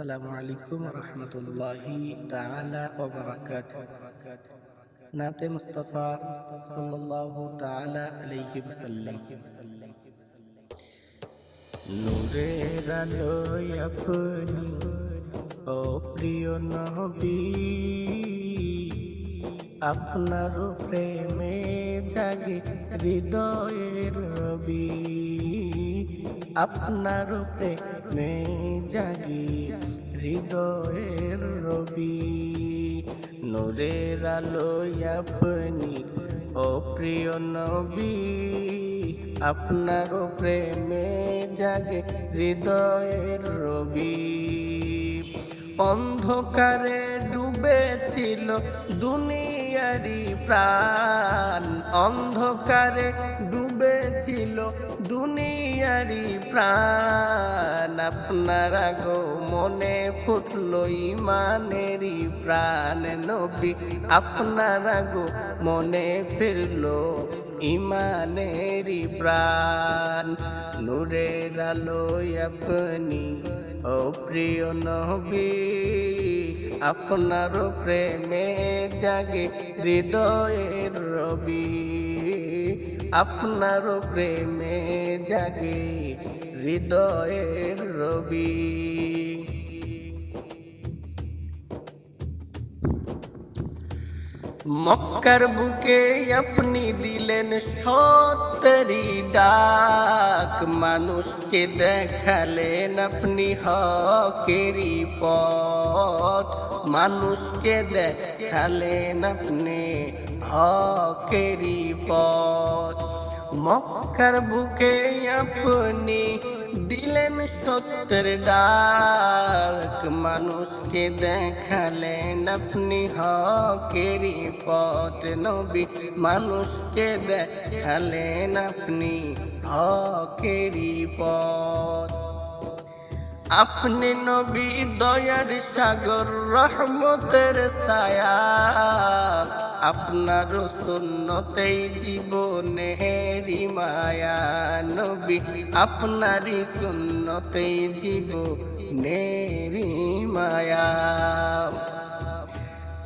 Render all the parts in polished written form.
আসসালামু আলাইকুম রহমতুল্লাহি তাআলা ওয়া বারাকাতুহু। নাতে মুস্তাফা সাল্লাল্লাহু তাআলা আলাইহি ওয়াসাল্লাম। নূরের আলোয় আপনি ও প্রিয় নবী, আপনার প্রেমে জাগে হৃদয়ের রবি, আপনার প্রেমে জাগে হৃদয়ের রবি। নূরের আলোয় আপনি ও প্রিয় নবী, আপনার প্রেমে জাগে হৃদয়ের রবি। অন্ধকারে ডুবেছিল দুনিয়ারি প্রাণ, অন্ধকারে ডুবেছিল দুনিয়ারি প্রাণ। আপনার গো মনে ফুটল ইমানেরই প্রাণ নবী, আপনার গো মনে ফিরল ইমানেরই প্রাণ। নূরের আলোয় আপনি ও প্রিয় নবী, আপনার প্রেমে জাগে হৃদয়ের রবি, আপনার প্রেমে জাগে হৃদয়ের রবি। মক্কার বুকে আপনি দিলেন সত্যেরই ডাক, মানুষকে দেখালেন আপনি হকেরই পথ, মানুষকে দেখালেন আপনি হকেরই পথ। মক্কার বুকে আপনি দিলেন সত্যের ডাক, মানুষকে দেখালেন আপনি হকেরই পথ নবী, মানুষকে দেখালেন আপনি হকেরই পথ। আপনি নবী দয়ার সাগর রহমতের ছায়া, আপনার সুন্নতেই জীবনেরই মায়া নবী, আপনারই সুন্নতেই জীবনেরই মায়া।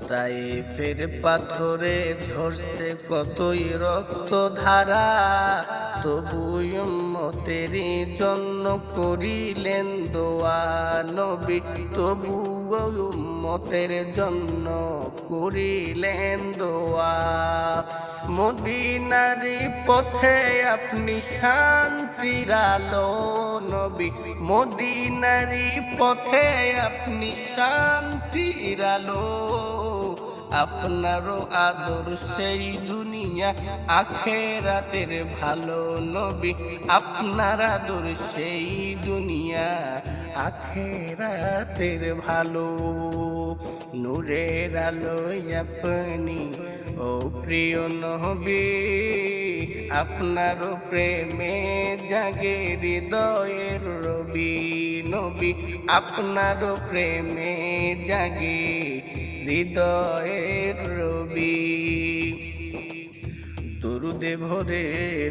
তায়েফের পাথরে ঝরছে কতই রক্ত ধারা, তবু উম্মতের জন্য করিলেন দোয়া নবী, তবু উম্মতের জন্য করিলেন দোয়া। মদিনার পথে আপনি শান্তির আলো নবী, মদিনার পথে আপনি শান্তির আলো। আপনারও আদর সেই দুনিয়া আখেরাতের ভালো নবী, আপনার আদর সেই দুনিয়া আখেরাতের ভালো। নূরের আলোয় আপনি ও প্রিয় নবী, আপনার প্রেমে জাগে হৃদয়ের রবি নবী, আপনার প্রেমে জাগে হৃদয়ের রবি। দরুদে ভরে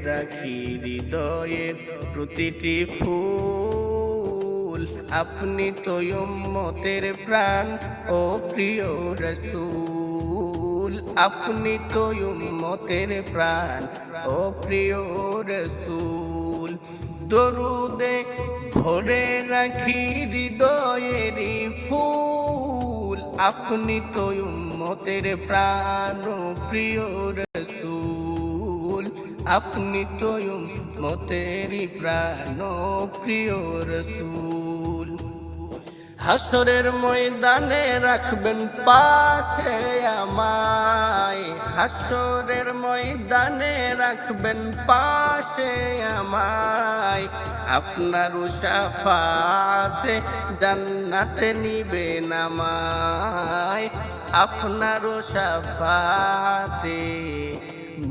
রাখি হৃদয়ের প্রতিটি ফুল, আপনি তো উম্মতের প্রাণ ও প্রিয় রাসূল, আপনি তো উম্মতের প্রাণ ও প্রিয় রাসূল। দরুদে ভরে রাখি হৃদয়ের ফুল, আপনি তো উম্মতের প্রাণ ও প্রিয় রাসূল, আপনি তো উম্মতের প্রাণ ও প্রিয় রাসূল। হাসরের ময়দানে রাখবেন পাশে আমায়, হাসরের ময়দানে রাখবেন পাশে আমায়, আপনার শাফাতে জান্নাতে নিবেন আমায়, আপনার শাফাতে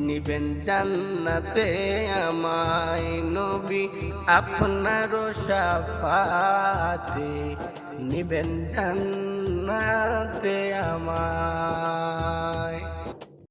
নিবেন জান্নাতে আমায় নবী, আপনার শাফাতে নিবেন জান্নাতে আমায়।